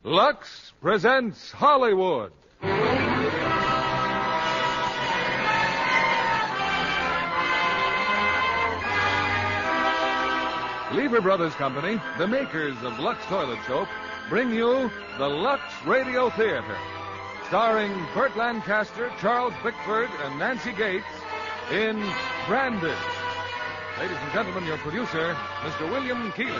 Lux presents Hollywood. Lever Brothers Company, the makers of Lux Toilet Soap, bring you the Lux Radio Theatre, starring Burt Lancaster, Charles Bickford, and Nancy Gates in Branded. Ladies and gentlemen, your producer, Mr. William Keighley.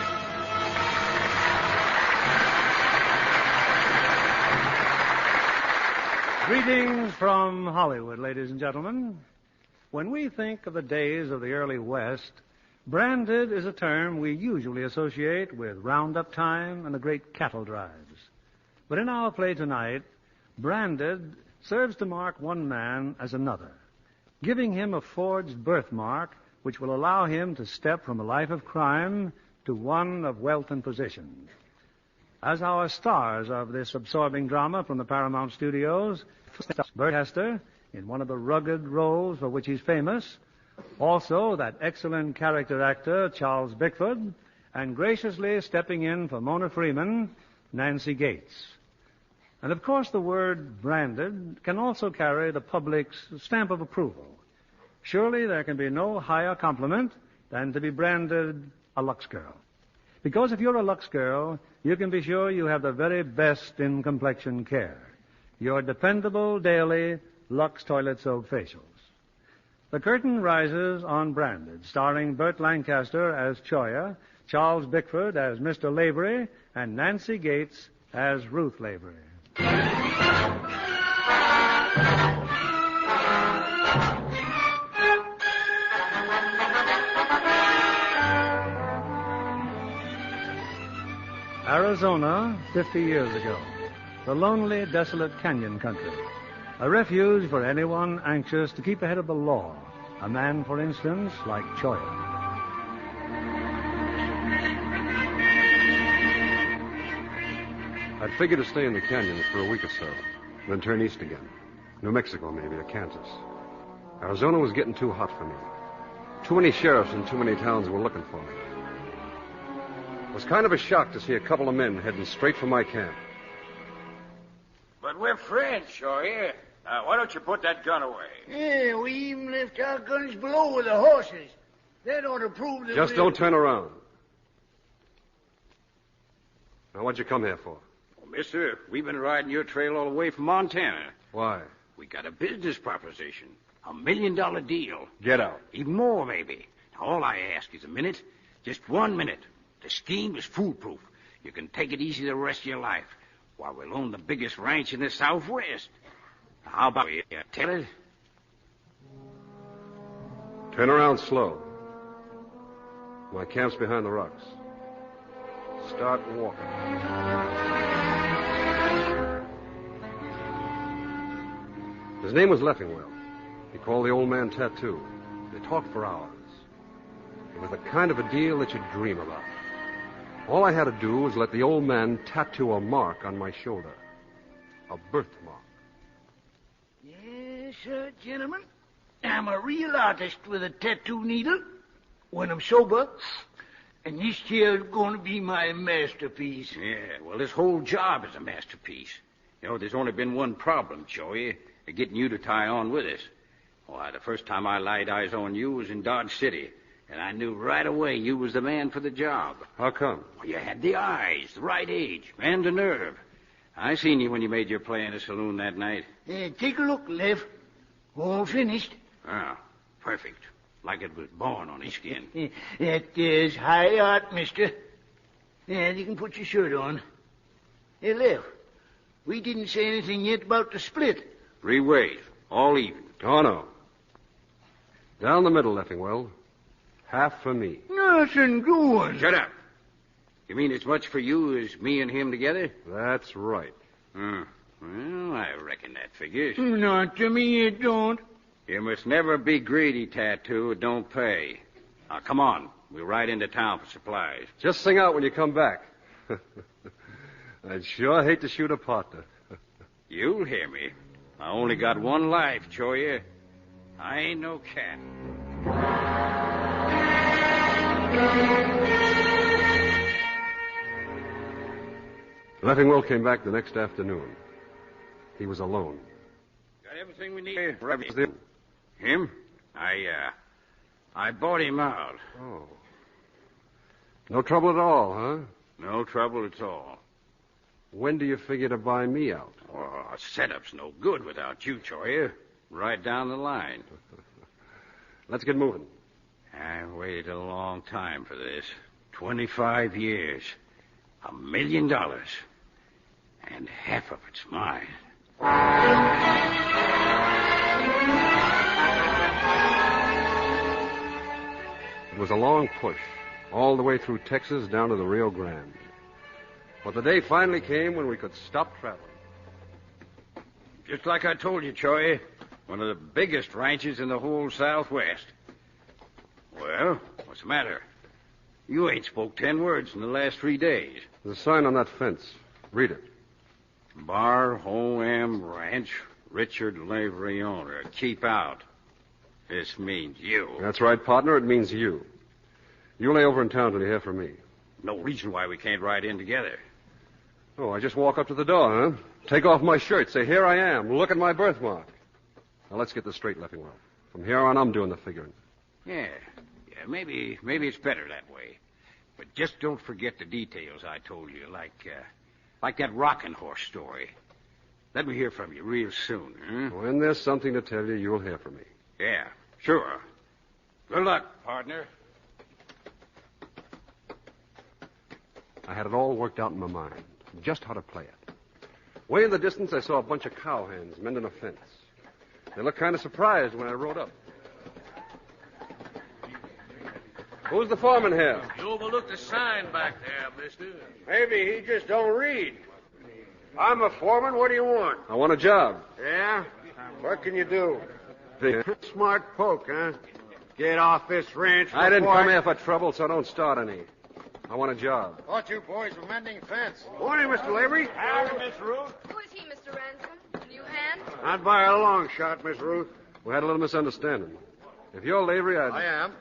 Greetings from Hollywood, ladies and gentlemen. When we think of the days of the early West, branded is a term we usually associate with roundup time and the great cattle drives. But in our play tonight, branded serves to mark one man as another, giving him a forged birthmark which will allow him to step from a life of crime to one of wealth and position. As our stars of this absorbing drama from the Paramount Studios, Burt Lancaster in one of the rugged roles for which he's famous, also that excellent character actor Charles Bickford, and graciously stepping in for Mona Freeman, Nancy Gates. And of course the word branded can also carry the public's stamp of approval. Surely there can be no higher compliment than to be branded a Lux girl. Because if you're a Lux girl, you can be sure you have the very best in complexion care. Your dependable daily Lux toilet soap facials. The curtain rises on Branded, starring Burt Lancaster as Choya, Charles Bickford as Mr. Lavery, and Nancy Gates as Ruth Lavery. Arizona, 50 years ago. The lonely, desolate canyon country. A refuge for anyone anxious to keep ahead of the law. A man, for instance, like Choya. I'd figured to stay in the canyons for a week or so, then turn east again. New Mexico, maybe, or Kansas. Arizona was getting too hot for me. Too many sheriffs and too many towns were looking for me. It was kind of a shock to see a couple of men heading straight for my camp. But we're friends, Choya. Why don't you put that gun away? Yeah, we even left our guns below with the horses. That ought to prove that Just don't turn around. Now, what'd you come here for? Well, mister, we've been riding your trail all the way from Montana. Why? We got a business proposition. $1 million deal. Get out. Even more, maybe. Now, all I ask is a minute. Just 1 minute. The scheme is foolproof. You can take it easy the rest of your life while we'll own the biggest ranch in the Southwest. Now, how about you tell it? Turn around slow. My camp's behind the rocks. Start walking. His name was Leffingwell. He called the old man Tattoo. They talked for hours. It was the kind of a deal that you'd dream about. All I had to do was let the old man tattoo a mark on my shoulder. A birthmark. Yes, sir, gentlemen. I'm a real artist with a tattoo needle when I'm sober. And this here's going to be my masterpiece. Yeah, well, this whole job is a masterpiece. You know, there's only been one problem, Choya, getting you to tie on with us. Why, the first time I laid eyes on you was in Dodge City. And I knew right away you was the man for the job. How come? Well, you had the eyes, the right age, and the nerve. I seen you when you made your play in the saloon that night. Take a look, Lev. All finished. Ah, perfect. Like it was born on his skin. That is high art, mister. Yeah, you can put your shirt on. Hey, Lev, we didn't say anything yet about the split. 3 ways, all even. Oh, no. Down the middle, Leffingwell. Half for me. Nothing doing. Shut up. You mean as much for you as me and him together? That's right. Well, I reckon that figures. Not to me, it don't. You must never be greedy, Tattoo. It don't pay. Now, come on. We'll ride into town for supplies. Just sing out when you come back. I'd sure hate to shoot a partner. You'll hear me. I only got one life, Choya. I ain't no cat. Leffingwell came back the next afternoon. He was alone. Got everything we need. Him? I bought him out. Oh. No trouble at all, huh? No trouble at all. When do you figure to buy me out? Oh, setup's no good without you, Choya. Right down the line. Let's get moving. I waited a long time for this. 25 years. $1 million. And half of it's mine. It was a long push, all the way through Texas down to the Rio Grande. But the day finally came when we could stop traveling. Just like I told you, Choy. One of the biggest ranches in the whole Southwest. Well, what's the matter? You ain't spoke 10 words in the last 3 days. There's a sign on that fence. Read it. Bar Hoam Ranch, Richard Lavery owner. Keep out. This means you. That's right, partner. It means you. You lay over in town till you hear from me. No reason why we can't ride in together. Oh, I just walk up to the door, huh? Take off my shirt. Say, here I am. Look at my birthmark. Now, let's get this straight, Leffingwell. From here on, I'm doing the figuring. Yeah, maybe it's better that way. But just don't forget the details I told you, like that rocking horse story. Let me hear from you real soon, huh? When there's something to tell you, you'll hear from me. Yeah, sure. Good luck, partner. I had it all worked out in my mind, just how to play it. Way in the distance, I saw a bunch of cowhands mending a fence. They looked kind of surprised when I rode up. Who's the foreman here? You overlooked a sign back there, mister. Maybe he just don't read. I'm a foreman. What do you want? I want a job. Yeah? What can you do? Smart poke, huh? Get off this ranch. I didn't come here for trouble, so don't start any. I want a job. Thought you boys were mending fence. Morning, Mr. Lavery. Howdy, Miss Ruth. Who is he, Mr. Ransom? A new hand? Not by a long shot, Miss Ruth. We had a little misunderstanding. If you're Lavery, I am.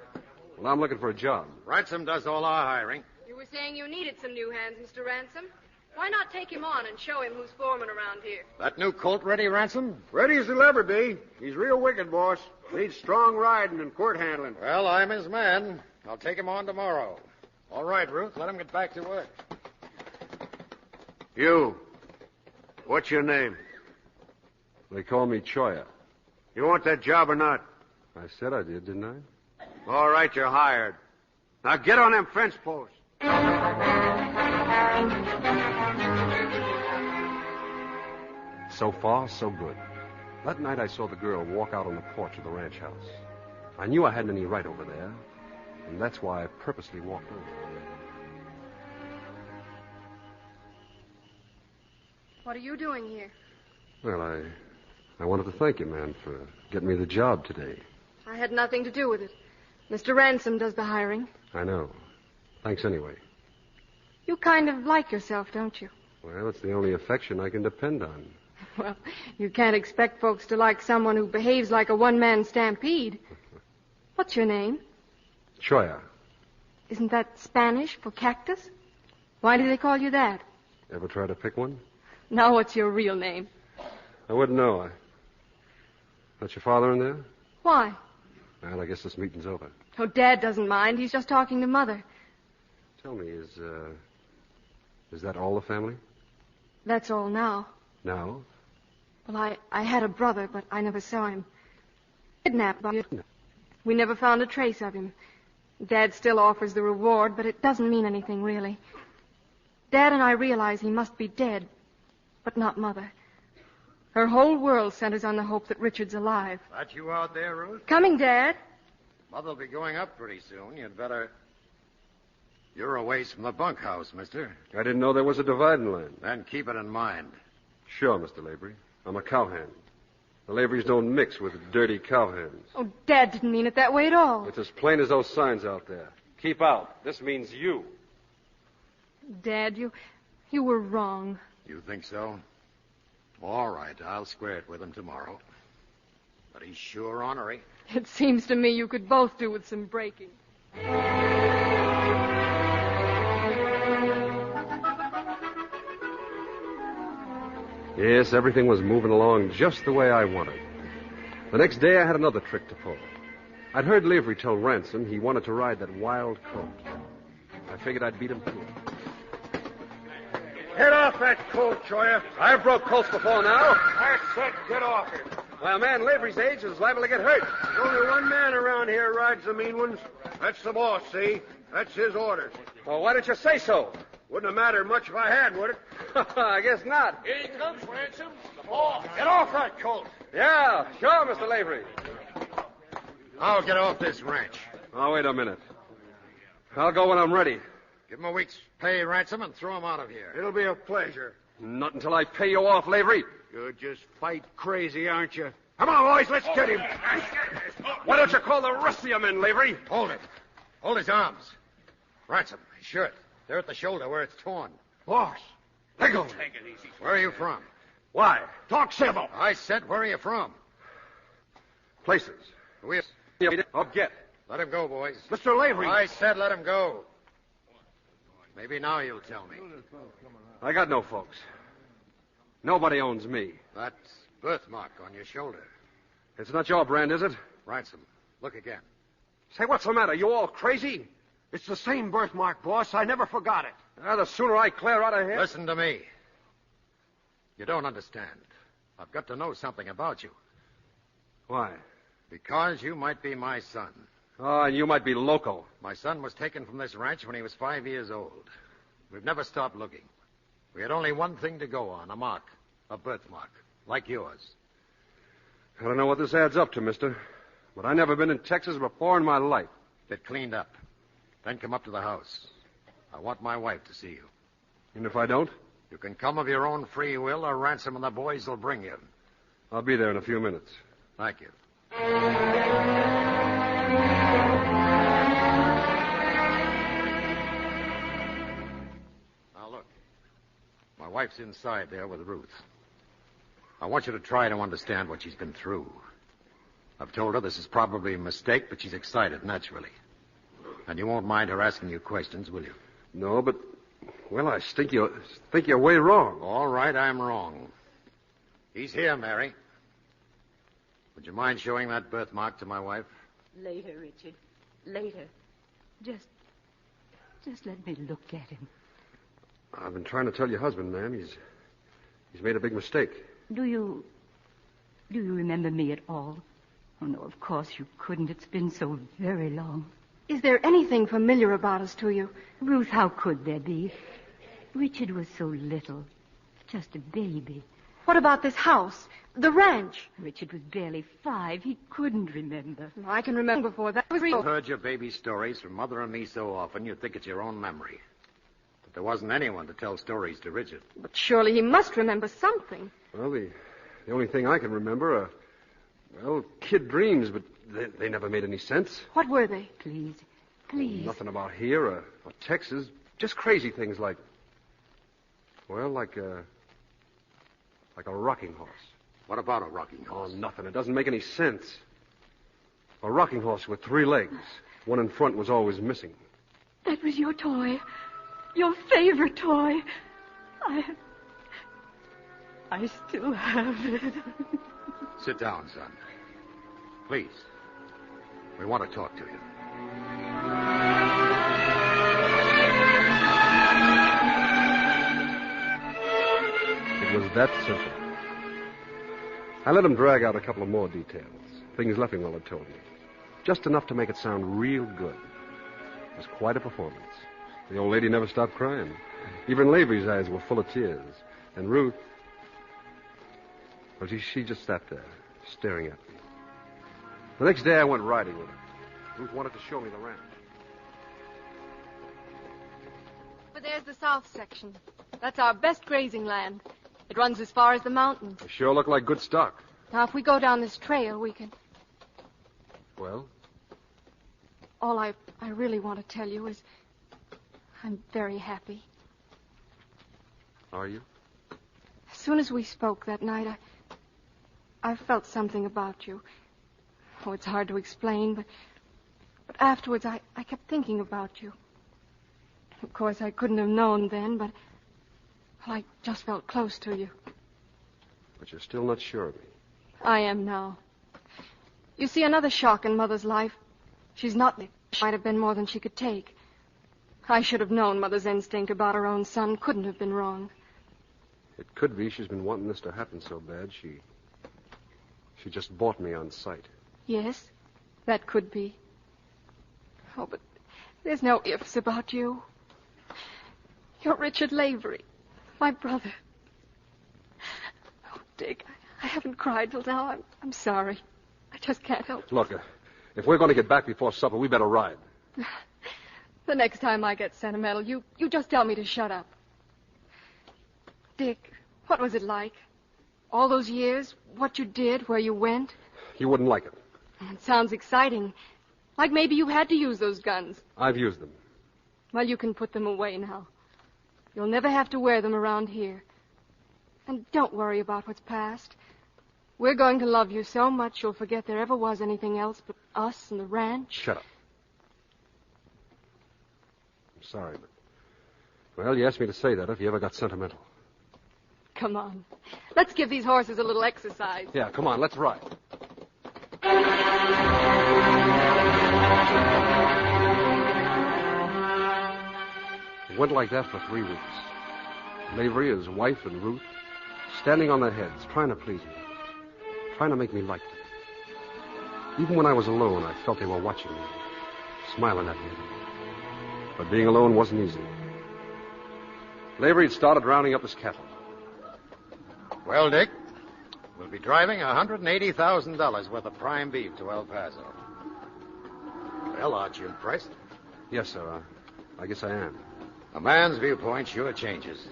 Well, I'm looking for a job. Ransom does all our hiring. You were saying you needed some new hands, Mr. Ransom. Why not take him on and show him who's foreman around here? That new colt ready, Ransom? Ready as he'll ever be. He's real wicked, boss. Needs strong riding and quirt handling. Well, I'm his man. I'll take him on tomorrow. All right, Ruth. Let him get back to work. You. What's your name? They call me Choya. You want that job or not? I said I did, didn't I? All right, you're hired. Now get on them fence posts. So far, so good. That night I saw the girl walk out on the porch of the ranch house. I knew I hadn't any right over there, and that's why I purposely walked over. What are you doing here? Well, I wanted to thank you, man, for getting me the job today. I had nothing to do with it. Mr. Ransom does the hiring. I know. Thanks anyway. You kind of like yourself, don't you? Well, it's the only affection I can depend on. Well, you can't expect folks to like someone who behaves like a one-man stampede. What's your name? Choya. Isn't that Spanish for cactus? Why do they call you that? Ever try to pick one? Now what's your real name? I wouldn't know. That's your father in there? Why? Well, I guess this meeting's over. Oh, Dad doesn't mind. He's just talking to Mother. Tell me, is that all the family? That's all now. Now? Well, I had a brother, but I never saw him. Kidnapped by you. We never found a trace of him. Dad still offers the reward, but it doesn't mean anything, really. Dad and I realize he must be dead, but not Mother. Her whole world centers on the hope that Richard's alive. That you out there, Ruth? Coming, Dad. Mother'll be going up pretty soon. You'd better... You're a ways from the bunkhouse, mister. I didn't know there was a dividing line. Then keep it in mind. Sure, Mr. Lavery. I'm a cowhand. The Laverys don't mix with dirty cowhands. Oh, Dad didn't mean it that way at all. It's as plain as those signs out there. Keep out. This means you. Dad, you were wrong. You think so? All right, I'll square it with him tomorrow. But he's sure ornery. It seems to me you could both do with some breaking. Yes, everything was moving along just the way I wanted. The next day, I had another trick to pull. I'd heard Lavery tell Ransom he wanted to ride that wild colt. I figured I'd beat him to it. Get off that colt, Choya. I've broke colts before now. I said get off it. Why, a man Lavery's age is liable to get hurt. There's only one man around here rides the mean ones. That's the boss, see? That's his orders. Well, why didn't you say so? Wouldn't have mattered much if I had, would it? I guess not. Here he comes, Ransom. The boss. Get off that colt. Yeah, sure, Mr. Lavery. I'll get off this ranch. Oh, wait a minute. I'll go when I'm ready. Give him a week's pay, Ransom, and throw him out of here. It'll be a pleasure. Not until I pay you off, Lavery. You're just fight crazy, aren't you? Come on, boys, let's get him. Why don't you call the rest of your men, Lavery? Hold it. Hold his arms. Ransom, his shirt. They're at the shoulder where it's torn. Boss, let go. Take it easy. Where are you from? Why? Talk civil. I said, where are you from? Places. I'll get. Let him go, boys. Mr. Lavery. I said let him go. Maybe now you'll tell me. I got no folks. Nobody owns me. That birthmark on your shoulder. It's not your brand, is it? Ransom, look again. Say, what's the matter? You all crazy? It's the same birthmark, boss. I never forgot it. The sooner I clear out of here... Listen to me. You don't understand. I've got to know something about you. Why? Because you might be my son. Oh, and you might be local. My son was taken from this ranch when he was 5 years old. We've never stopped looking. We had only one thing to go on, a mark, a birthmark, like yours. I don't know what this adds up to, mister, but I never been in Texas before in my life. Get cleaned up. Then come up to the house. I want my wife to see you. And if I don't? You can come of your own free will, or Ransom and the boys will bring you. I'll be there in a few minutes. Thank you. Now, look. My wife's inside there with Ruth. I want you to try to understand what she's been through. I've told her this is probably a mistake, but she's excited, naturally. And you won't mind her asking you questions, will you? No, but... Well, I think you're way wrong. All right, I'm wrong. He's here, Mary. Would you mind showing that birthmark to my wife? Later, Richard. Later. Just let me look at him. I've been trying to tell your husband, ma'am. He's made a big mistake. Do you remember me at all? Oh, no, of course you couldn't. It's been so very long. Is there anything familiar about us to you? Ruth, how could there be? Richard was so little. Just a baby. What about this house? The ranch? Richard was barely 5. He couldn't remember. I can remember before that was real. I've heard your baby stories from Mother and me so often you'd think it's your own memory. But there wasn't anyone to tell stories to Richard. But surely he must remember something. Well, the only thing I can remember are, kid dreams, but they never made any sense. What were they? Please. Nothing about here or Texas. Just crazy things like a rocking horse. What about a rocking horse? Oh, nothing. It doesn't make any sense. A rocking horse with 3 legs. One in front was always missing. That was your toy. Your favorite toy. I still have it. Sit down, son. Please. We want to talk to you. It was that simple. I let him drag out a couple of more details. Things Leffingwell had told me. Just enough to make it sound real good. It was quite a performance. The old lady never stopped crying. Even Lavery's eyes were full of tears. And Ruth... Well, she just sat there, staring at me. The next day I went riding with her. Ruth wanted to show me the ranch. But there's the south section. That's our best grazing land. It runs as far as the mountains. They sure look like good stock. Now, if we go down this trail, we can... Well? All I really want to tell you is I'm very happy. Are you? As soon as we spoke that night, I felt something about you. Oh, it's hard to explain, but afterwards I kept thinking about you. Of course, I couldn't have known then, but I just felt close to you. But you're still not sure of me. I am now. You see, another shock in Mother's life. She's not... She might have been more than she could take. I should have known Mother's instinct about her own son couldn't have been wrong. It could be she's been wanting this to happen so bad, she just bought me on sight. Yes, that could be. Oh, but there's no ifs about you. You're Richard Lavery, my brother. Oh, Dick, I haven't cried till now. I'm sorry. I just can't help it. Look, if we're going to get back before supper, we better ride. The next time I get sentimental, you just tell me to shut up. Dick, what was it like? All those years, what you did, where you went? You wouldn't like it. It sounds exciting. Like maybe you had to use those guns. I've used them. Well, you can put them away now. You'll never have to wear them around here. And don't worry about what's past. We're going to love you so much you'll forget there ever was anything else but us and the ranch. Shut up. I'm sorry, but... Well, you asked me to say that if you ever got sentimental. Come on. Let's give these horses a little exercise. Yeah, come on, let's ride. It went like that for 3 weeks. Lavery, his wife, and Ruth, standing on their heads, trying to please me, trying to make me like them. Even when I was alone, I felt they were watching me, smiling at me. But being alone wasn't easy. Lavery had started rounding up his cattle. Well, Dick, we'll be driving $180,000 worth of prime beef to El Paso. Well, aren't you impressed? Yes, sir. I guess I am. A man's viewpoint sure changes.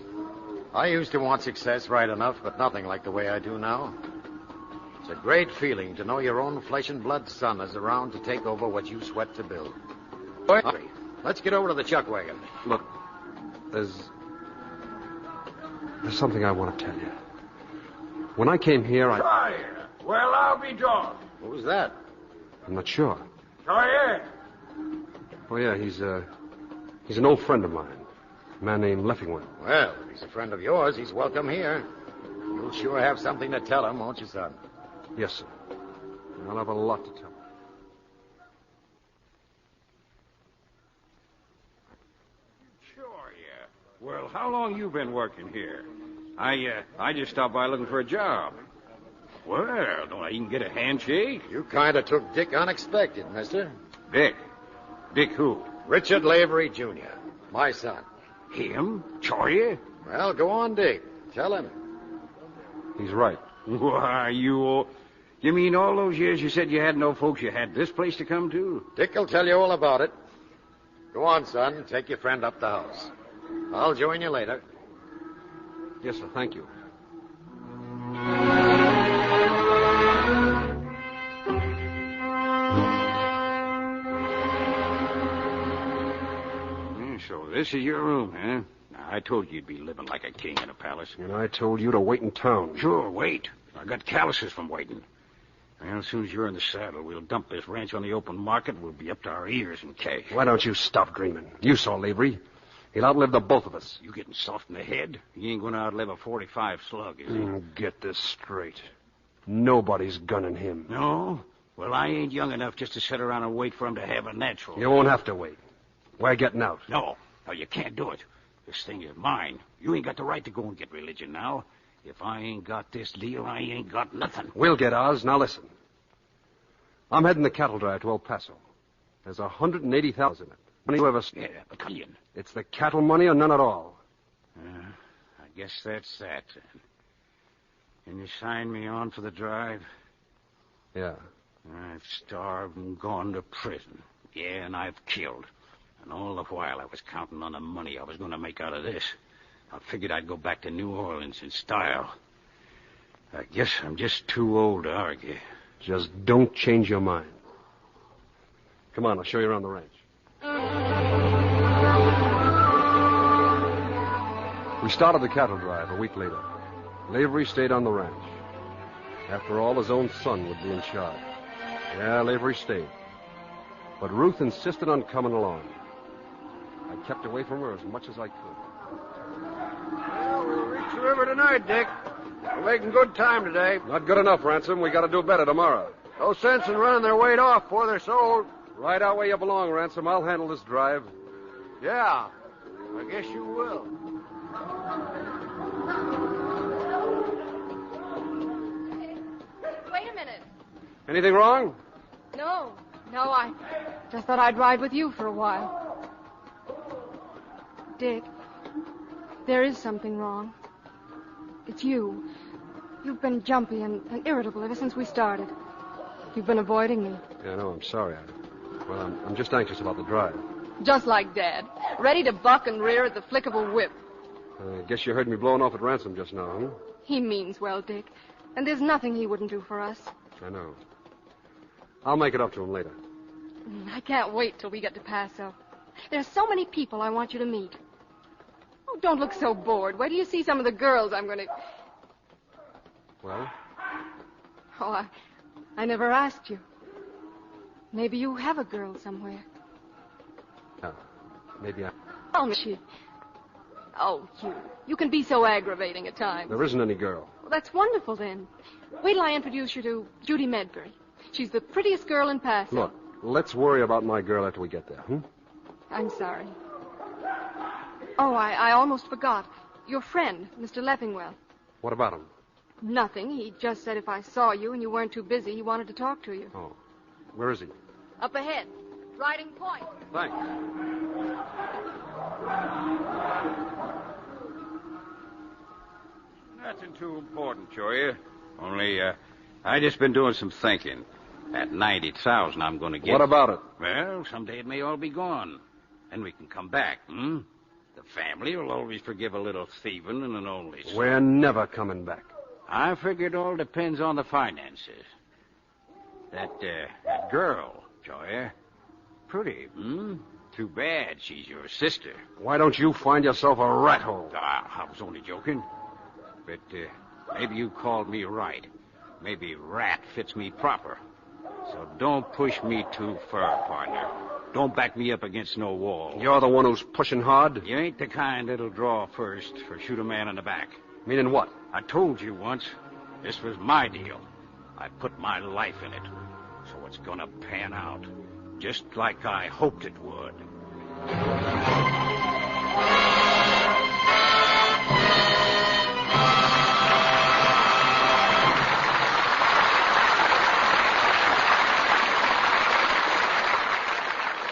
I used to want success right enough, but nothing like the way I do now. It's a great feeling to know your own flesh and blood son is around to take over what you sweat to build. Hurry. Let's get over to the chuck wagon. Look, there's something I want to tell you. When I came here, Sawyer! Well, I'll be darned. Who's that? I'm not sure. Sawyer! Oh, yeah, he's an old friend of mine. A man named Leffingwell. Well, if he's a friend of yours, he's welcome here. You'll sure have something to tell him, won't you, son? Yes, sir. I'll have a lot to tell him. Sure, yeah. Well, how long you been working here? I just stopped by looking for a job. Well, don't I even get a handshake? You kind of took Dick unexpected, mister. Dick? Dick who? Richard Lavery, Jr., my son. Him? Sawyer? Well, go on, Dick. Tell him. He's right. Why, you mean all those years you said you had no folks, you had this place to come to? Dick will tell you all about it. Go on, son. Take your friend up the house. I'll join you later. Yes, sir. Thank you. So this is your room, huh? Now, I told you you'd be living like a king in a palace. And I told you to wait in town. Sure, wait. I got calluses from waiting. Well, as soon as you're in the saddle, we'll dump this ranch on the open market. We'll be up to our ears in cash. Why don't you stop dreaming? You saw Lavery. He'll outlive the both of us. You getting soft in the head? He ain't going to outlive a 45 slug, is he? Get this straight. Nobody's gunning him. No? Well, I ain't young enough just to sit around and wait for him to have a natural. You won't have to wait. We're getting out. No, you can't do it. This thing is mine. You ain't got the right to go and get religion now. If I ain't got this deal, I ain't got nothing. We'll get ours. Now listen. I'm heading the cattle drive to El Paso. There's $180,000 in it. Money you ever... Yeah, $1 million. It's the cattle money or none at all. I guess that's that. And you signed me on for the drive? Yeah. I've starved and gone to prison. Yeah, and I've killed. And all the while I was counting on the money I was going to make out of this. I figured I'd go back to New Orleans in style. I guess I'm just too old to argue. Just don't change your mind. Come on, I'll show you around the ranch. We started the cattle drive a week later. Lavery stayed on the ranch. After all, his own son would be in charge. Yeah, Lavery stayed. But Ruth insisted on coming along. I kept away from her as much as I could. Well, we'll reach the river tonight, Dick. We're making good time today. Not good enough, Ransom. We got to do better tomorrow. No sense in running their weight off before they're sold. Right out where you belong, Ransom. I'll handle this drive. Yeah, I guess you will. Wait a minute. Anything wrong? No, I just thought I'd ride with you for a while. Dick, there is something wrong. It's you. You've been jumpy and irritable ever since we started. You've been avoiding me. Yeah, I know. I'm sorry. I'm just anxious about the drive. Just like Dad. Ready to buck and rear at the flick of a whip. I guess you heard me blowing off at Ransom just now, huh? He means well, Dick. And there's nothing he wouldn't do for us. I know. I'll make it up to him later. I can't wait till we get to Paso. There's so many people I want you to meet. Oh, don't look so bored. Wait till you see some of the girls I'm going to... Well? Oh, I never asked you. Maybe you have a girl somewhere. Maybe I... Oh, she... Oh, you can be so aggravating at times. There isn't any girl. Well, that's wonderful, then. Wait till I introduce you to Judy Medbury. She's the prettiest girl in Paso. Look, let's worry about my girl after we get there, I'm sorry. Oh, I almost forgot. Your friend, Mr. Leffingwell. What about him? Nothing. He just said if I saw you and you weren't too busy, he wanted to talk to you. Oh. Where is he? Up ahead. Riding Point. Thanks. Nothing too important, Joey. Only, I just been doing some thinking. That 90,000 I'm going to get... What about it? Well, someday it may all be gone. Then we can come back, The family will always forgive a little thieving and an only son. We're never coming back. I figure it all depends on the finances. That girl, Joey. Pretty, Too bad she's your sister. Why don't you find yourself a rat hole? I was only joking. But maybe you called me right. Maybe rat fits me proper. So don't push me too far, partner. Don't back me up against no wall. You're the one who's pushing hard? You ain't the kind that'll draw first or shoot a man in the back. Meaning what? I told you once, this was my deal. I put my life in it. So it's gonna pan out. Just like I hoped it would.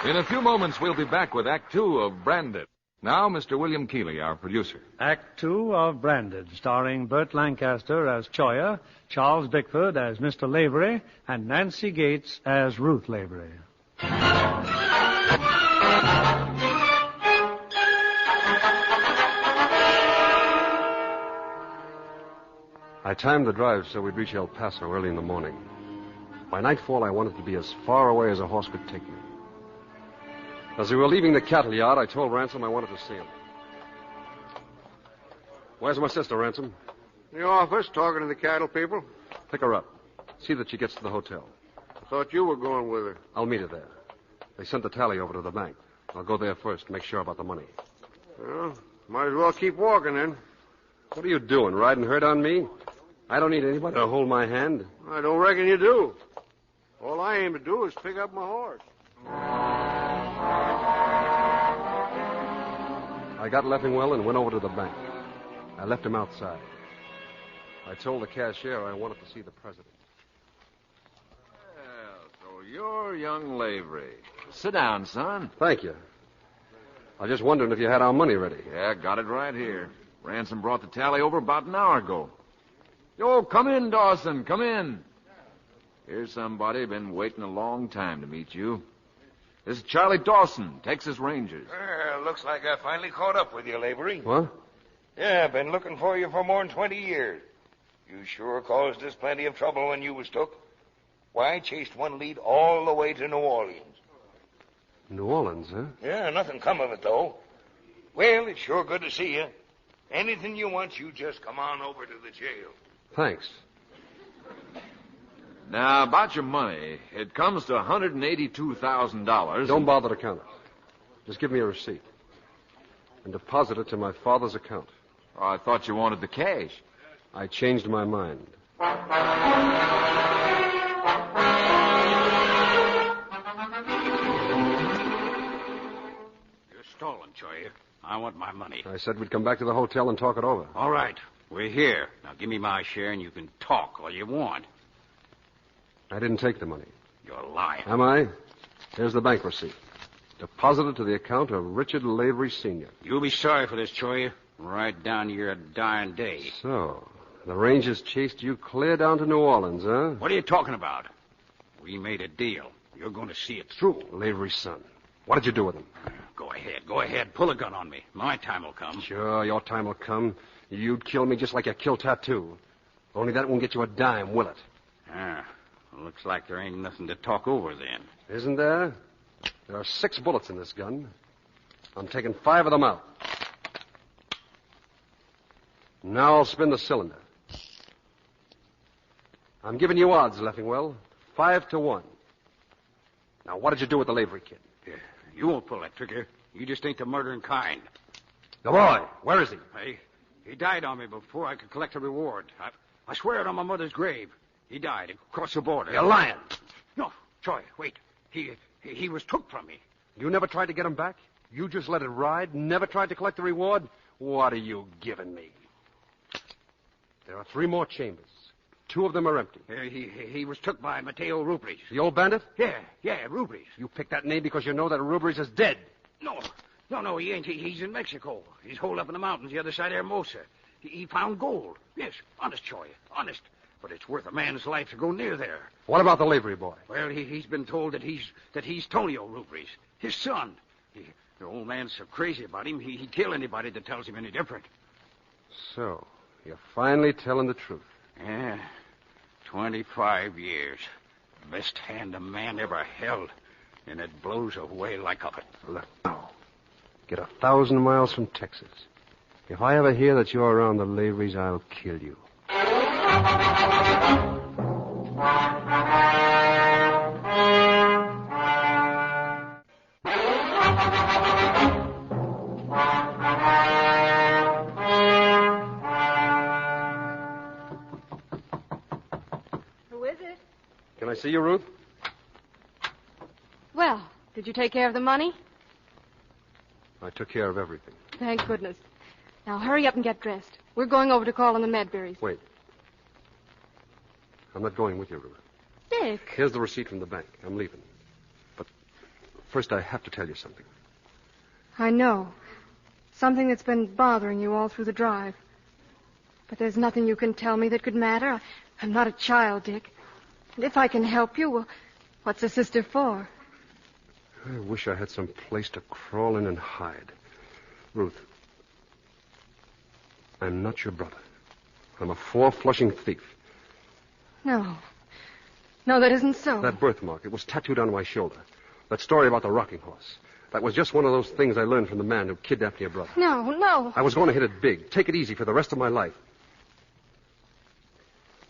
In a few moments, we'll be back with Act Two of Branded. Now, Mr. William Keeley, our producer. Act Two of Branded, starring Burt Lancaster as Choya, Charles Bickford as Mr. Lavery, and Nancy Gates as Ruth Lavery. I timed the drive so we'd reach El Paso early in the morning. By nightfall, I wanted to be as far away as a horse could take me. As we were leaving the cattle yard, I told Ransom I wanted to see him. Where's my sister, Ransom? In the office, talking to the cattle people. Pick her up. See that she gets to the hotel. I thought you were going with her. I'll meet her there. They sent the tally over to the bank. I'll go there first to make sure about the money. Well, might as well keep walking then. What are you doing, riding herd on me? I don't need anybody to hold my hand. I don't reckon you do. All I aim to do is pick up my horse. I got Leffingwell and went over to the bank. I left him outside. I told the cashier I wanted to see the president. Well, so you're young Lavery. Sit down, son. Thank you. I was just wondering if you had our money ready. Yeah, got it right here. Ransom brought the tally over about an hour ago. Yo, come in, Dawson, come in. Here's somebody been waiting a long time to meet you. This is Charlie Dawson, Texas Rangers. Looks like I finally caught up with you, Lavery. What? Yeah, I've been looking for you for more than 20 years. You sure caused us plenty of trouble when you was took. Why, chased one lead all the way to New Orleans. New Orleans, huh? Yeah, nothing come of it, though. Well, it's sure good to see you. Anything you want, you just come on over to the jail. Thanks. Now, about your money, it comes to $182,000. Don't bother to count it. Just give me a receipt. And deposit it to my father's account. Oh, I thought you wanted the cash. I changed my mind. You're stolen, Choy. I want my money. I said we'd come back to the hotel and talk it over. All right. We're here. Now give me my share and you can talk all you want. I didn't take the money. You're lying. Am I? Here's the bank receipt. Deposited to the account of Richard Lavery, Sr. You'll be sorry for this, Choy. Right down to your dying day. So, the Rangers chased you clear down to New Orleans, huh? What are you talking about? We made a deal. You're going to see it through. Lavery's son. What did you do with him? Go ahead. Go ahead. Pull a gun on me. My time will come. Sure, your time will come. You'd kill me just like you killed Tattoo. Only that won't get you a dime, will it? Looks like there ain't nothing to talk over then. Isn't there? There are 6 bullets in this gun. I'm taking 5 of them out. Now I'll spin the cylinder. I'm giving you odds, Leffingwell. 5-1. Now, what did you do with the Lavery kid? You won't pull that trigger. You just ain't the murdering kind. The boy, where is he? He died on me before I could collect a reward. I swear it on my mother's grave. He died across the border. You're lying. No, Troy, wait. He was took from me. You never tried to get him back? You just let it ride? Never tried to collect the reward? What are you giving me? There are 3 more chambers. 2 of them are empty. He was took by Mateo Rubris. The old bandit? Yeah, Rubris. You picked that name because you know that Rubris is dead. No, he ain't. He's in Mexico. He's holed up in the mountains the other side of Hermosa. He found gold. Yes, honest, Troy, honest. But it's worth a man's life to go near there. What about the Lavery boy? Well, he's been told that he's Tonio Rubris, his son. The old man's so crazy about him, he'd kill anybody that tells him any different. So, you're finally telling the truth. Yeah, 25 years. Best hand a man ever held. And it blows away like of it. Look, now. Get 1,000 miles from Texas. If I ever hear that you're around the Laverys, I'll kill you. Who is it? Can I see you, Ruth? Well, did you take care of the money? I took care of everything. Thank goodness. Now hurry up and get dressed. We're going over to call on the Medberries. Wait. I'm not going with you, Ruth. Dick. Here's the receipt from the bank. I'm leaving. But first I have to tell you something. I know. Something that's been bothering you all through the drive. But there's nothing you can tell me that could matter. I'm not a child, Dick. And if I can help you, well, what's a sister for? I wish I had some place to crawl in and hide. Ruth, I'm not your brother. I'm a 4-flushing thief. No. No, that isn't so. That birthmark, it was tattooed on my shoulder. That story about the rocking horse. That was just one of those things I learned from the man who kidnapped your brother. No. I was going to hit it big, take it easy for the rest of my life.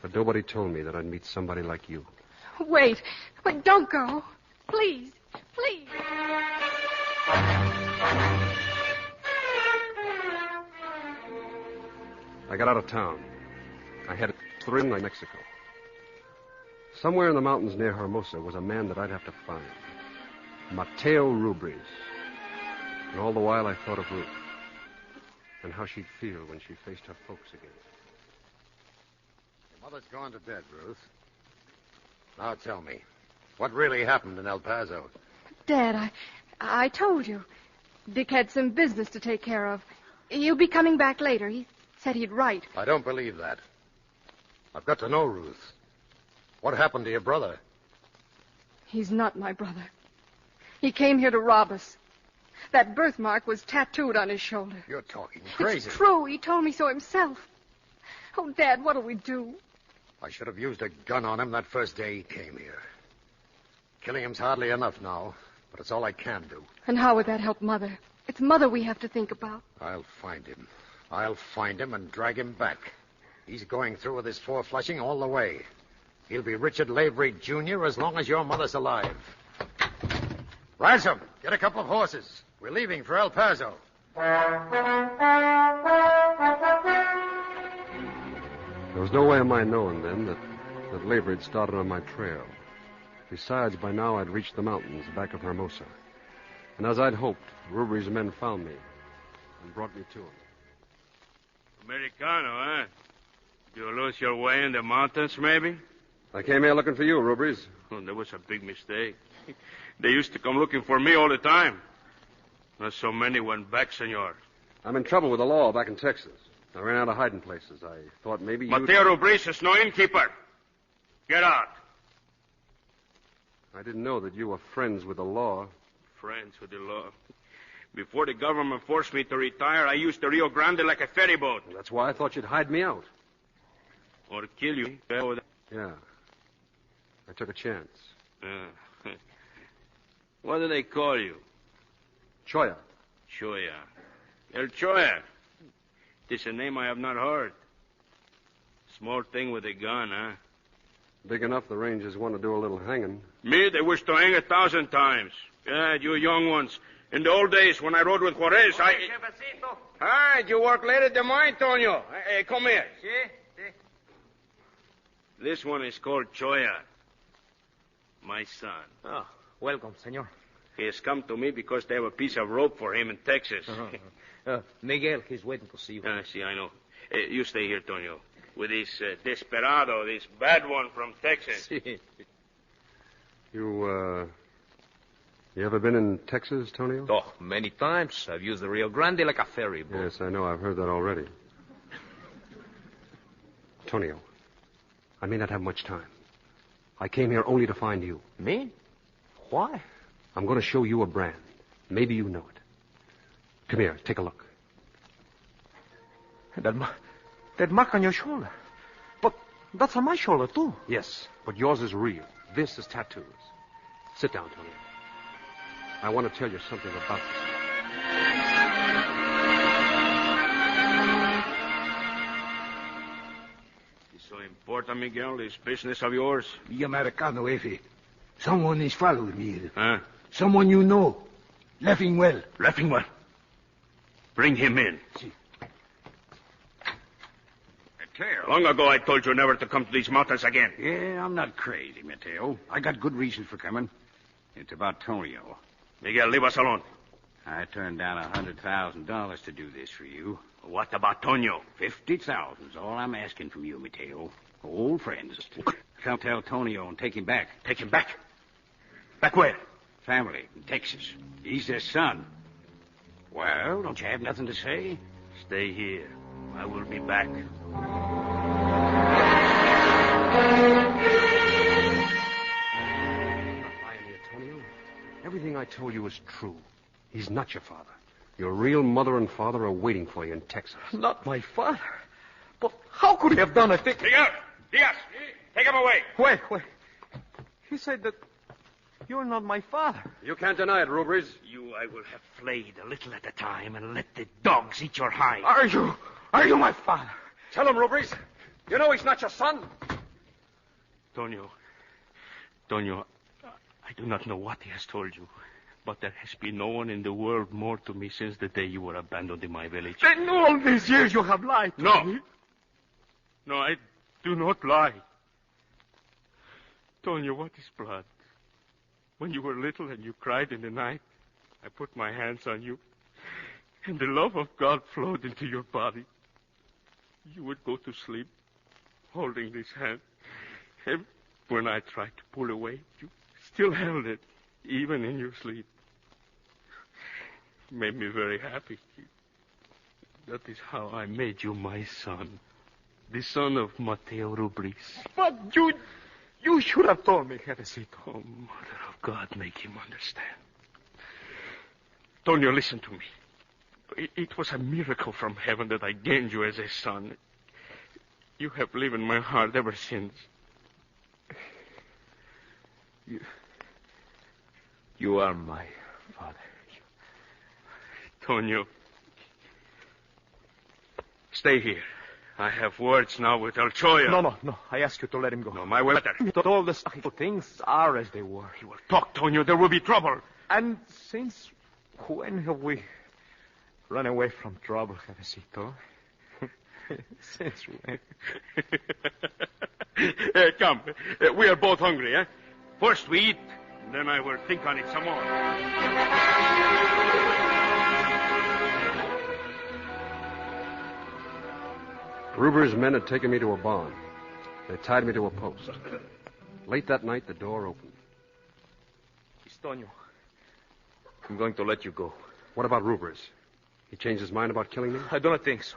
But nobody told me that I'd meet somebody like you. Wait, don't go. Please. I got out of town. I headed through Mexico. Somewhere in the mountains near Hermosa was a man that I'd have to find. Mateo Rubris. And all the while I thought of Ruth. And how she'd feel when she faced her folks again. Your mother's gone to bed, Ruth. Now tell me, what really happened in El Paso? Dad, I told you. Dick had some business to take care of. He'll be coming back later. He said he'd write. I don't believe that. I've got to know, Ruth. What happened to your brother? He's not my brother. He came here to rob us. That birthmark was tattooed on his shoulder. You're talking crazy. It's true. He told me so himself. Oh, Dad, what'll we do? I should have used a gun on him that first day he came here. Killing him's hardly enough now, but it's all I can do. And how would that help Mother? It's Mother we have to think about. I'll find him. I'll find him and drag him back. He's going through with his 4-flushing all the way. He'll be Richard Lavery, Jr. as long as your mother's alive. Ransom, get a couple of horses. We're leaving for El Paso. There was no way of my knowing then that labor had started on my trail. Besides, by now I'd reached the mountains back of Hermosa. And as I'd hoped, Ruby's men found me and brought me to him. Americano, eh? You lose your way in the mountains, maybe? I came here looking for you, Ruby's. Oh, that was a big mistake. They used to come looking for me all the time. Not so many went back, senor. I'm in trouble with the law back in Texas. I ran out of hiding places. I thought maybe you... Mateo Rubris is no innkeeper. Get out. I didn't know that you were friends with the law. Friends with the law. Before the government forced me to retire, I used the Rio Grande like a ferry boat. That's why I thought you'd hide me out. Or kill you. Yeah. I took a chance. What do they call you? Choya. Choya. El Choya. This is a name I have not heard. Small thing with a gun, huh? Big enough the Rangers want to do a little hanging. Me, they wish to hang 1,000 times. Yeah, you young ones. In the old days, when I rode with Juarez, Hi, you work late at the mine, Tonio. Hey, come here. Sí. This one is called Choya. My son. Oh, welcome, senor. He has come to me because they have a piece of rope for him in Texas. Miguel, he's waiting to see you. See, I know. You stay here, Tonio. With this desperado, this bad one from Texas. Sí. You ever been in Texas, Tonio? Oh, many times. I've used the Rio Grande like a ferry boat. Yes, I know. I've heard that already. Tonio, I may not have much time. I came here only to find you. Me? Why? I'm going to show you a brand. Maybe you know it. Come here, take a look. That mark on your shoulder. But that's on my shoulder, too. Yes, but yours is real. This is tattoos. Sit down, Tonio. I want to tell you something about this. It's so important, Miguel, this business of yours? The Americano, Efe. Someone is following me. Huh? Someone you know. Leffingwell. Leffingwell? Bring him in. Si. Mateo. Long ago I told you never to come to these mountains again. Yeah, I'm not crazy, Mateo. I got good reason for coming. It's about Tonio. Miguel, leave us alone. I turned down $100,000 to do this for you. What about Tonio? 50,000 is all I'm asking from you, Mateo. Old friends. Come tell Tonio and take him back. Take him back? Back where? Family in Texas. He's their son. Well, don't you have nothing to say? Stay here. I will be back. Everything I told you is true. He's not your father. Your real mother and father are waiting for you in Texas. Not my father. But how could he have done a thing? Miguel! Diaz! Take him away! Wait. He said that you're not my father. You can't deny it, Rubris. You I will have flayed a little at a time and let the dogs eat your hide. Are you my father? Tell him, Rubris. You know he's not your son. Tonio, I do not know what he has told you, but there has been no one in the world more to me since the day you were abandoned in my village. Then all these years you have lied to me. No, I do not lie. Tonio, what is blood? When you were little and you cried in the night, I put my hands on you, and the love of God flowed into your body. You would go to sleep, holding this hand, and when I tried to pull away, you still held it, even in your sleep. It made me very happy. That is how I made you my son, the son of Mateo Rubris. But you should have told me, Jefecito. Oh, Mother of God, make him understand. Tonio, listen to me. It was a miracle from heaven that I gained you as a son. You have lived in my heart ever since. You are my father. Tonio, stay here. I have words now with El Choya. No. I ask you to let him go. No, my will. All the things are as they were. He will talk, Tonio. There will be trouble. And since when have we run away from trouble, Jefecito? Since when? Come. We are both hungry, eh? First we eat, then I will think on it some more. Gruber's men had taken me to a barn. They tied me to a post. Late that night, the door opened. Estonio, I'm going to let you go. What about Rubers? He changed his mind about killing me? I do not think so.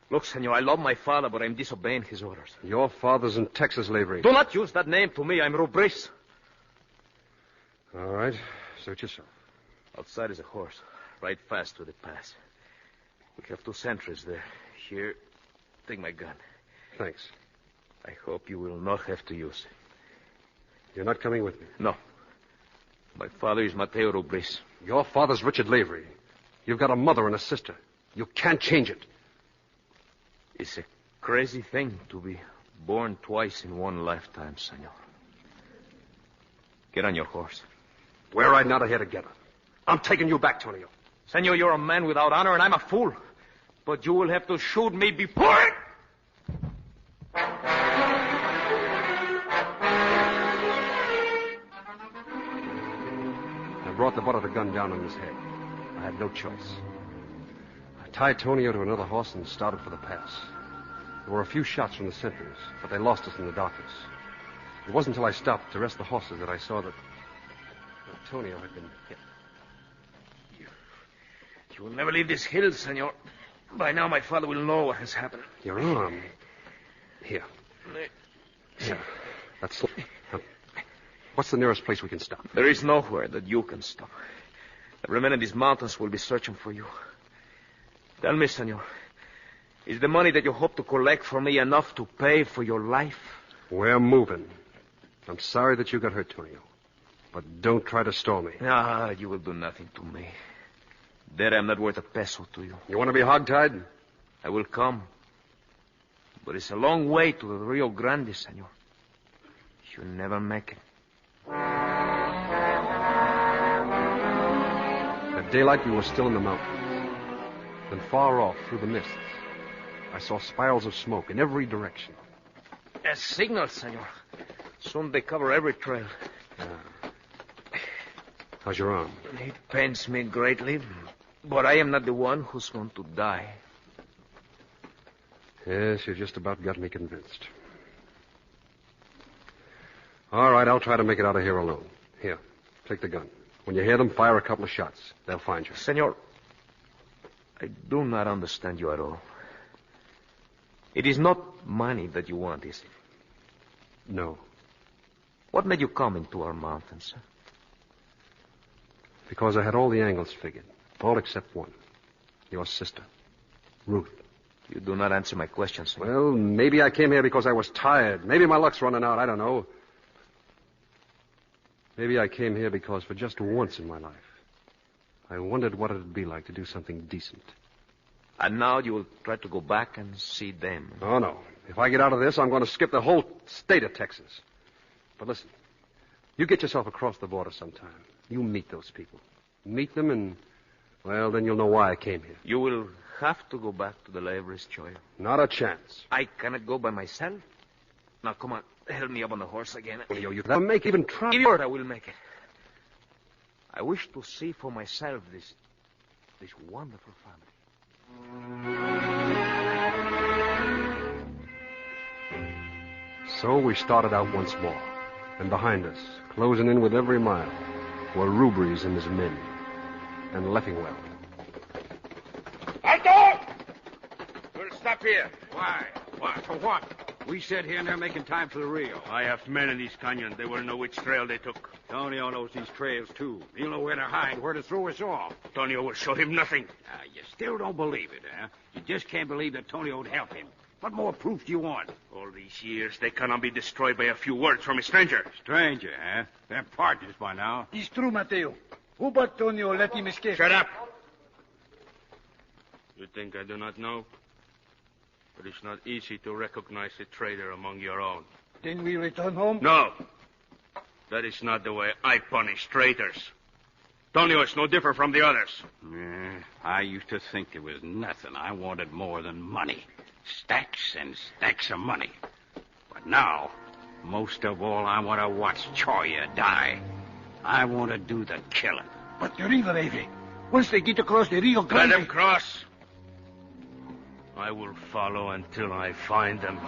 Look, senor, I love my father, but I'm disobeying his orders. Your father's in Texas slavery. Do not use that name to me. I'm Rubris. All right. Suit yourself. Outside is a horse. Ride fast to the pass. We have 2 sentries there. Here, take my gun. Thanks. I hope you will not have to use it. You're not coming with me? No. My father is Mateo Rubris. Your father's Richard Lavery. You've got a mother and a sister. You can't change it. It's a crazy thing to be born twice in one lifetime, senor. Get on your horse. We're riding out of here together. I'm taking you back, Tonio. Senor, you're a man without honor, and I'm a fool. But you will have to shoot me before... I brought the butt of the gun down on his head. I had no choice. I tied Tonio to another horse and started for the pass. There were a few shots from the sentries, but they lost us in the darkness. It wasn't until I stopped to rest the horses that I saw that Tonio had been hit. You will never leave this hill, senor. By now, my father will know what has happened. Your arm. Here. That's... What's the nearest place we can stop? There is nowhere that you can stop. Every man in these mountains will be searching for you. Tell me, senor, is the money that you hope to collect for me enough to pay for your life? We're moving. I'm sorry that you got hurt, Tonio. But don't try to stall me. Ah, you will do nothing to me. That I'm not worth a peso to you. You want to be hogtied? I will come. But it's a long way to the Rio Grande, senor. You'll never make it. At daylight, we were still in the mountains. Then far off, through the mists, I saw spirals of smoke in every direction. A signal, senor. Soon they cover every trail. How's your arm? It pains me greatly, but I am not the one who's going to die. Yes, you just about got me convinced. All right, I'll try to make it out of here alone. Here, take the gun. When you hear them, fire a couple of shots. They'll find you. Senor, I do not understand you at all. It is not money that you want, is it? No. What made you come into our mountains, sir? Because I had all the angles figured. All except one. Your sister, Ruth. You do not answer my question, sir. Well, maybe I came here because I was tired. Maybe my luck's running out. I don't know. Maybe I came here because for just once in my life, I wondered what it'd be like to do something decent. And now you will try to go back and see them. Oh, no. If I get out of this, I'm going to skip the whole state of Texas. But listen, you get yourself across the border sometime. You meet those people. Meet them and, well, then you'll know why I came here. You will have to go back to the Lavery's, Choy. Not a chance. I cannot go by myself. Now, come on. Help me up on the horse again. You never make even try. Give your word, I will make it. I wish to see for myself this wonderful family. So we started out once more. And behind us, closing in with every mile, were Rubries and his men. And Leffingwell. Alto! We'll stop here. Why? What? For what? We sit here and they're making time for the Rio. I have men in these canyons. They will know which trail they took. Tonio knows these trails, too. He'll know where to hide, where to throw us off. Tonio will show him nothing. You still don't believe it, huh? You just can't believe that Tonio would help him. What more proof do you want? All these years, they cannot be destroyed by a few words from a stranger. Stranger, huh? They're partners by now. It's true, Mateo. Who but Tonio let him escape? Shut up. You think I do not know? But it's not easy to recognize a traitor among your own. Then we return home? No. That is not the way I punish traitors. Tonio is no different from the others. I used to think it was nothing. I wanted more than money. Stacks and stacks of money. But now, most of all, I want to watch Choya die. I want to do the killing. But the river, Avery. Once they get across the Rio Grande... Let them cross. I will follow until I find them.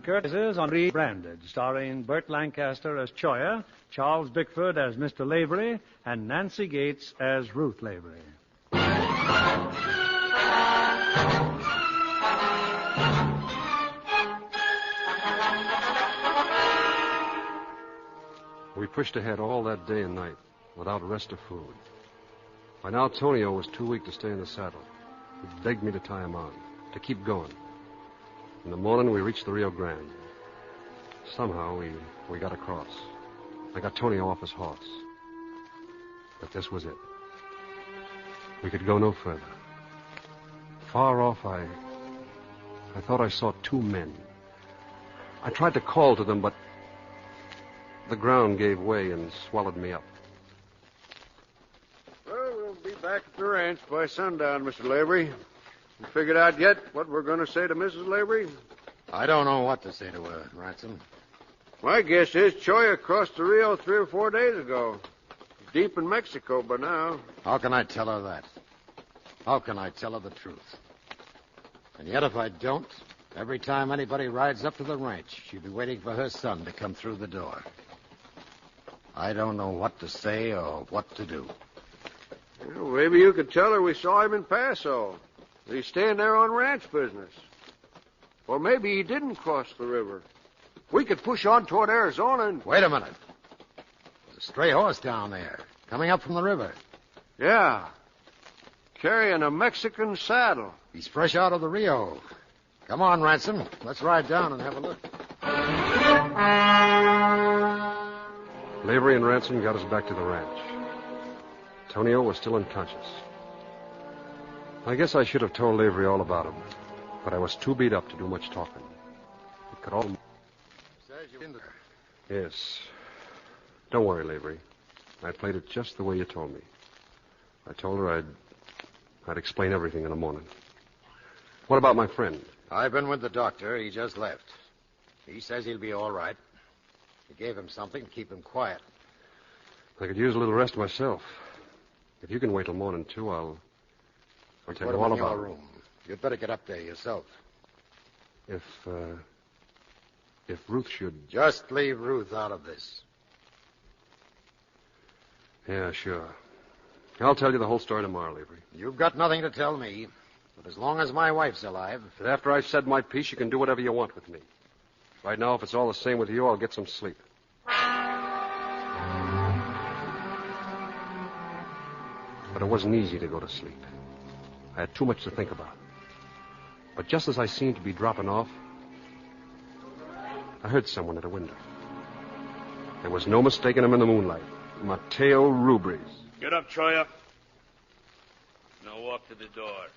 Curtis on Rebranded, starring Burt Lancaster as Choya, Charles Bickford as Mr. Lavery, and Nancy Gates as Ruth Lavery. We pushed ahead all that day and night, without rest or food. By now, Tonio was too weak to stay in the saddle. He begged me to tie him on, to keep going. In the morning, we reached the Rio Grande. Somehow, we got across. I got Tonio off his horse. But this was it. We could go no further. Far off, I thought I saw two men. I tried to call to them, but the ground gave way and swallowed me up. Well, we'll be back at the ranch by sundown, Mr. Lavery. You figured out yet what we're going to say to Mrs. Lavery? I don't know what to say to her, Ransom. My guess is Choya crossed the Rio 3 or 4 days ago. Deep in Mexico by now. How can I tell her that? How can I tell her the truth? And yet if I don't, every time anybody rides up to the ranch, she'll be waiting for her son to come through the door. I don't know what to say or what to do. Well, maybe you could tell her we saw him in Paso. He's staying there on ranch business. Or maybe he didn't cross the river. We could push on toward Arizona and... Wait a minute. There's a stray horse down there, coming up from the river. Yeah. Carrying a Mexican saddle. He's fresh out of the Rio. Come on, Ransom. Let's ride down and have a look. Lavery and Ransom got us back to the ranch. Tonio was still unconscious. I guess I should have told Lavery all about him, but I was too beat up to do much talking. It could all... Yes. Don't worry, Lavery. I played it just the way you told me. I told her I'd explain everything in the morning. What about my friend? I've been with the doctor. He just left. He says he'll be all right. He gave him something to keep him quiet. I could use a little rest myself. If you can wait till morning, too, I'll tell you all about your room. You'd better get up there yourself. If Ruth should... Just leave Ruth out of this. Yeah, sure. I'll tell you the whole story tomorrow, Lavery. You've got nothing to tell me. But as long as my wife's alive... But after I've said my piece, you can do whatever you want with me. Right now, if it's all the same with you, I'll get some sleep. But it wasn't easy to go to sleep. I had too much to think about. But just as I seemed to be dropping off, I heard someone at a window. There was no mistaking him in the moonlight. Mateo Rubres. Get up, Choya. Now walk to the door.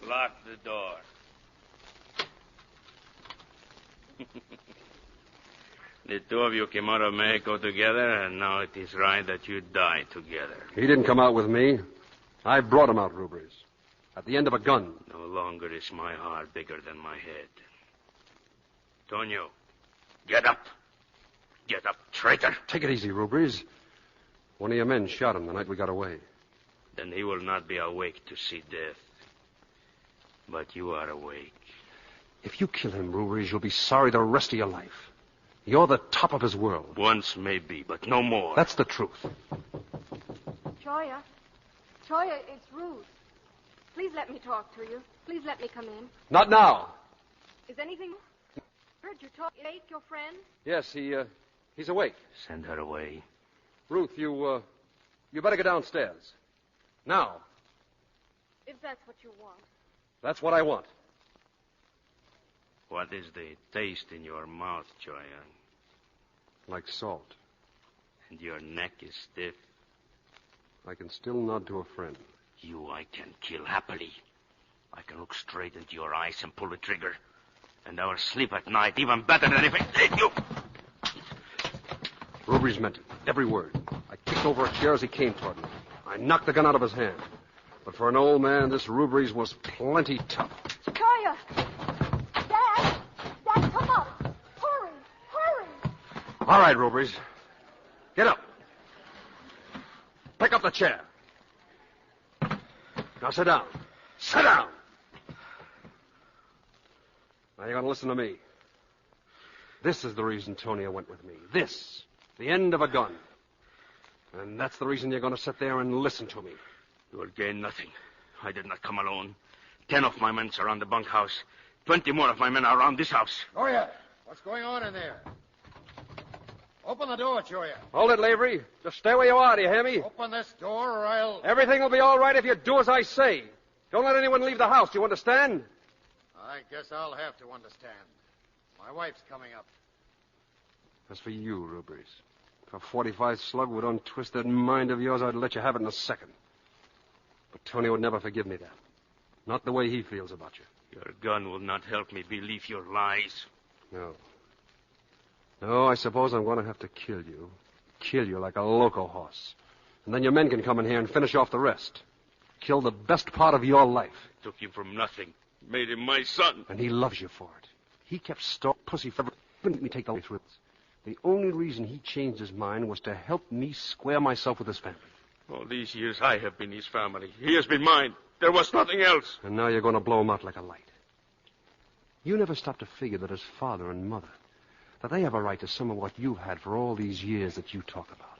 Lock the door. The two of you came out of Mexico together, and now it is right that you die together. He didn't come out with me. I brought him out, Rubres. At the end of a gun. No longer is my heart bigger than my head. Tonio, get up. Get up, traitor. Take it easy, Rubres. One of your men shot him the night we got away. Then he will not be awake to see death. But you are awake. If you kill him, Rubres, you'll be sorry the rest of your life. You're the top of his world. Once maybe, but no more. That's the truth. Choya, it's Ruth. Please let me talk to you. Please let me come in. Not now. Is anything... Heard you talk... Ate your friend? Yes, he's awake. Send her away. Ruth, you better go downstairs. Now. If that's what you want. That's what I want. What is the taste in your mouth, Choya? Like salt. And your neck is stiff. I can still nod to a friend. You I can kill happily. I can look straight into your eyes and pull the trigger. And I will sleep at night even better than if I... You... Ruby's meant it. Every word. I kicked over a chair as he came toward me. I knocked the gun out of his hand. But for an old man, this Ruby's was plenty tough. Choya! Dad! Dad, come up! Hurry! Hurry! All right, Ruby's. Get up. Pick up the chair. Now sit down. Sit down! Now you're going to listen to me. This is the reason Tonia went with me. This. The end of a gun. And that's the reason you're going to sit there and listen to me. You will gain nothing. I did not come alone. 10 of my men surround the bunkhouse. 20 more of my men are around this house. Choya, what's going on in there? Open the door, Choya. Hold it, Lavery. Just stay where you are, do you hear me? Open this door or I'll... Everything will be all right if you do as I say. Don't let anyone leave the house, do you understand? I guess I'll have to understand. My wife's coming up. As for you, Rubries, for 45 slug with untwisted mind of yours, I'd let you have it in a second. But Tony would never forgive me that. Not the way he feels about you. Your gun will not help me believe your lies. No. No, I suppose I'm going to have to kill you. Kill you like a loco horse. And then your men can come in here and finish off the rest. Kill the best part of your life. Took him from nothing. Made him my son. And he loves you for it. He kept stalk pussy forever. Didn't let me take the truth. The only reason he changed his mind was to help me square myself with his family. All these years I have been his family. He has been mine. There was nothing else. And now you're going to blow him out like a light. You never stopped to figure that his father and mother, that they have a right to some of what you've had for all these years that you talk about.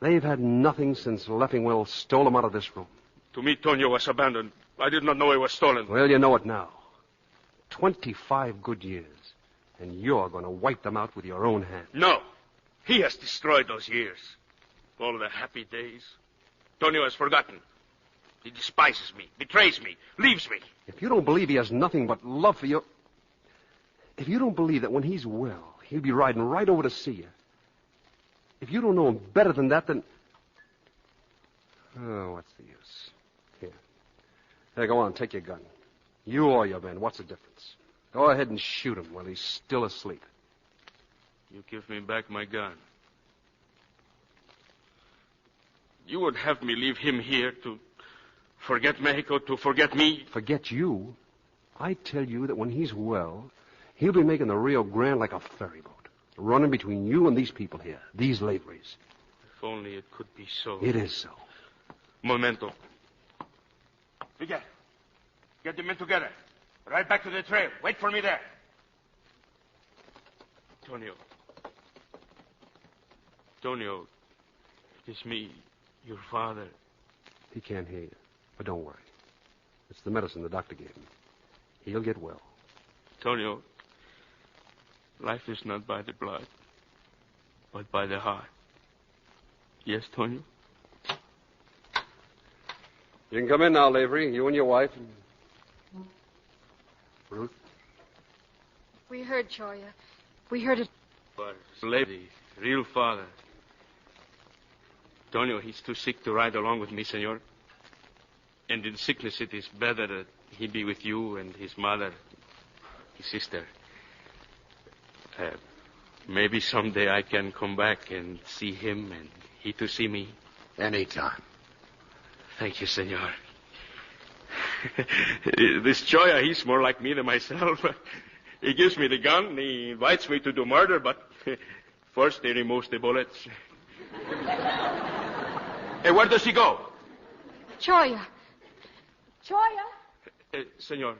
They've had nothing since Leffingwell stole them out of this room. To me, Tonio was abandoned. I did not know he was stolen. Well, you know it now. 25 good years. And you're going to wipe them out with your own hand. No. He has destroyed those years. All the happy days. Tonio has forgotten. He despises me, betrays me, leaves me. If you don't believe he has nothing but love for you... If you don't believe that when he's well, he'll be riding right over to see you. If you don't know him better than that, then... Oh, what's the use? Here, go on, take your gun. You or your men, what's the difference? Go ahead and shoot him while he's still asleep. You give me back my gun. You would have me leave him here to forget Mexico, to forget me? Forget you? I tell you that when he's well, he'll be making the Rio Grande like a ferry boat, running between you and these people here, these laborers. If only it could be so. It is so. Momento. Miguel, get the men together. Right back to the trail. Wait for me there. Tonio, it is me, your father. He can't hear you, but don't worry. It's the medicine the doctor gave him. He'll get well. Tonio, life is not by the blood, but by the heart. Yes, Tonio? You can come in now, Lavery, you and your wife. Ruth? We heard Choya. We heard it. But Lady, real father. Tonio, he's too sick to ride along with me, senor. And in sickness, it is better that he be with you and his mother, his sister. Maybe someday I can come back and see him and he to see me. Anytime. Thank you, senor. This Choya, he's more like me than myself. He gives me the gun, he invites me to do murder, but first he removes the bullets. Hey, where does he go? Choya. Choya? Senor,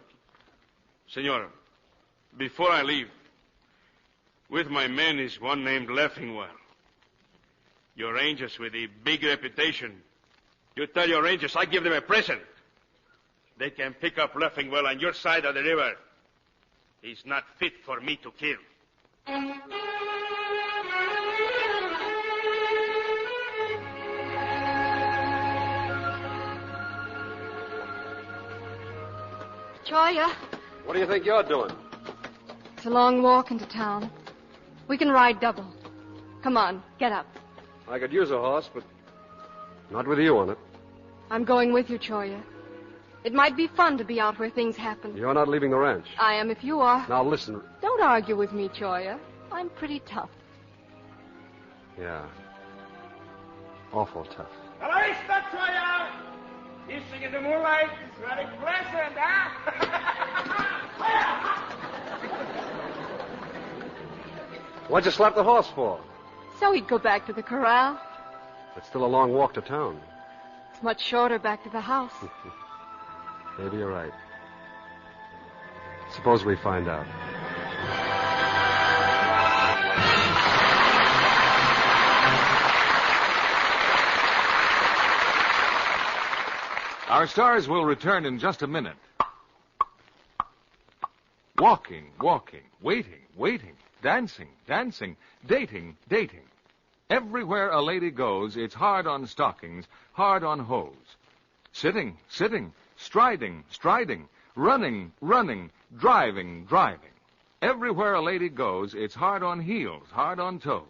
before I leave, with my men is one named Leffingwell. Your rangers with the big reputation. You tell your rangers I give them a present. They can pick up Leffingwell on your side of the river. He's not fit for me to kill. Choya, What do you think you're doing? it's a long walk into town. We can ride double. Come on, get up. I could use a horse, but not with you on it. I'm going with you, Choya. It might be fun to be out where things happen. You're not leaving the ranch. I am if you are. Now listen. Don't argue with me, Choya. I'm pretty tough. Yeah. Awful tough. Hello, Choya! Kissing in the moonlight is very pleasant, huh? What'd you slap the horse for? So he'd go back to the corral. It's still a long walk to town. It's much shorter back to the house. Maybe you're right. Suppose we find out. Our stars will return in just a minute. Walking, walking, waiting, waiting, dancing, dancing, dating, dating. Everywhere a lady goes, it's hard on stockings, hard on hose. Sitting, sitting, striding, striding, running, running, driving, driving. Everywhere a lady goes, it's hard on heels, hard on toes.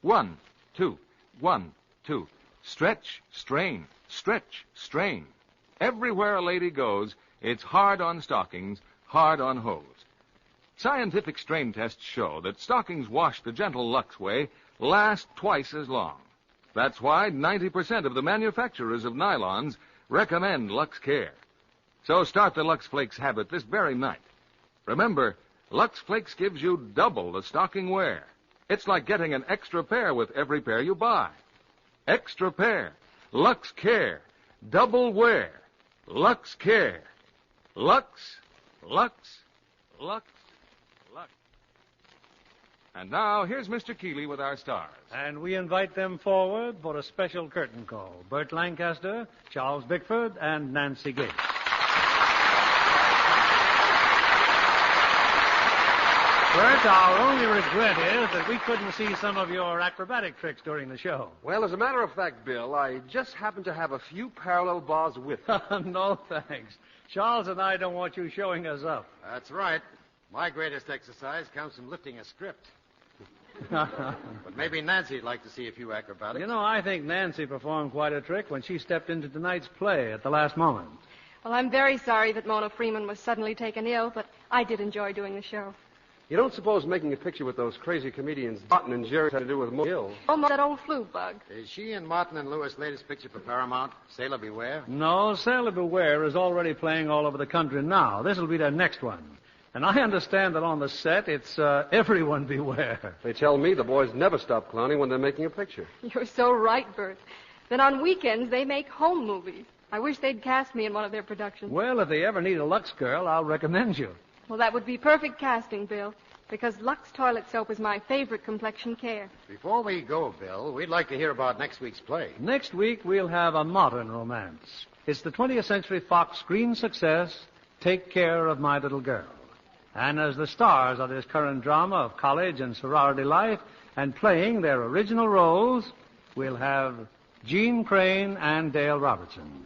1, 2, 1, 2. Stretch, strain, stretch, strain. Everywhere a lady goes, it's hard on stockings, hard on hose. Scientific strain tests show that stockings washed the gentle Lux way last twice as long. That's why 90% of the manufacturers of nylons recommend Lux Care. So start the Lux Flakes habit this very night. Remember, Lux Flakes gives you double the stocking wear. It's like getting an extra pair with every pair you buy. Extra pair. Lux Care. Double wear. Lux Care. Lux, Lux, Lux, Lux. And now, here's Mr. Keeley with our stars. And we invite them forward for a special curtain call. Burt Lancaster, Charles Bickford, and Nancy Gates. Burt, our only regret is that we couldn't see some of your acrobatic tricks during the show. Well, as a matter of fact, Bill, I just happen to have a few parallel bars with me. No, thanks. Charles and I don't want you showing us up. That's right. My greatest exercise comes from lifting a script. But maybe Nancy'd like to see a few acrobatics. You know, I think Nancy performed quite a trick when she stepped into tonight's play at the last moment. Well, I'm very sorry that Mona Freeman was suddenly taken ill, but I did enjoy doing the show. You don't suppose making a picture with those crazy comedians Martin and Jerry had to do with Gill? Almost that old flu bug. Is she and Martin and Lewis' latest picture for Paramount, Sailor Beware? No, Sailor Beware is already playing all over the country now. This will be their next one. And I understand that on the set, it's Everyone Beware. They tell me the boys never stop clowning when they're making a picture. You're so right, Bert. Then on weekends, they make home movies. I wish they'd cast me in one of their productions. Well, if they ever need a Lux girl, I'll recommend you. Well, that would be perfect casting, Bill, because Lux toilet soap is my favorite complexion care. Before we go, Bill, we'd like to hear about next week's play. Next week, we'll have a modern romance. It's the 20th Century Fox screen success, Take Care of My Little Girl. And as the stars of this current drama of college and sorority life and playing their original roles, we'll have Gene Crane and Dale Robertson.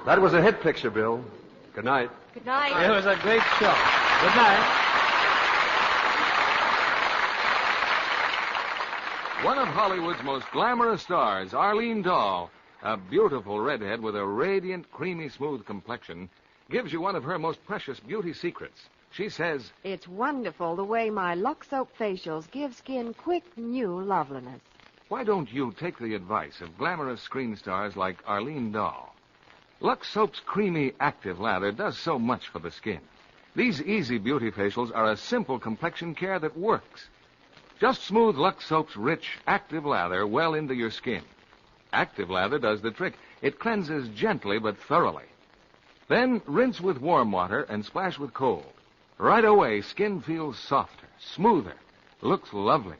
That was a hit picture, Bill. Good night. Good night. It was a great show. Good night. One of Hollywood's most glamorous stars, Arlene Dahl, a beautiful redhead with a radiant, creamy, smooth complexion, gives you one of her most precious beauty secrets. She says, "It's wonderful the way my Lux Soap facials give skin quick, new loveliness." why don't you take the advice of glamorous screen stars like Arlene Dahl? Lux Soap's creamy, active lather does so much for the skin. These easy beauty facials are a simple complexion care that works. Just smooth Lux Soap's rich, active lather well into your skin. Active lather does the trick. It cleanses gently but thoroughly. Then rinse with warm water and splash with cold. Right away, skin feels softer, smoother, looks lovelier.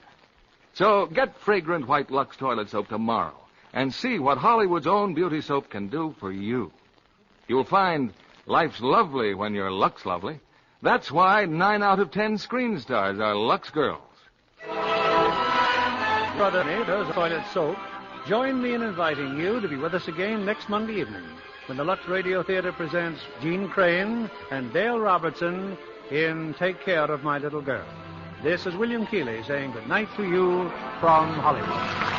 So get fragrant white Lux toilet soap tomorrow and see what Hollywood's own beauty soap can do for you. You'll find life's lovely when you're Lux lovely. That's why 9 out of 10 screen stars are Lux girls. Brother, does toilet soap. Join me in inviting you to be with us again next Monday evening. when the Lux Radio Theatre presents Gene Crane and Dale Robertson in Take Care of My Little Girl. This is William Keeley saying good night to you from Hollywood.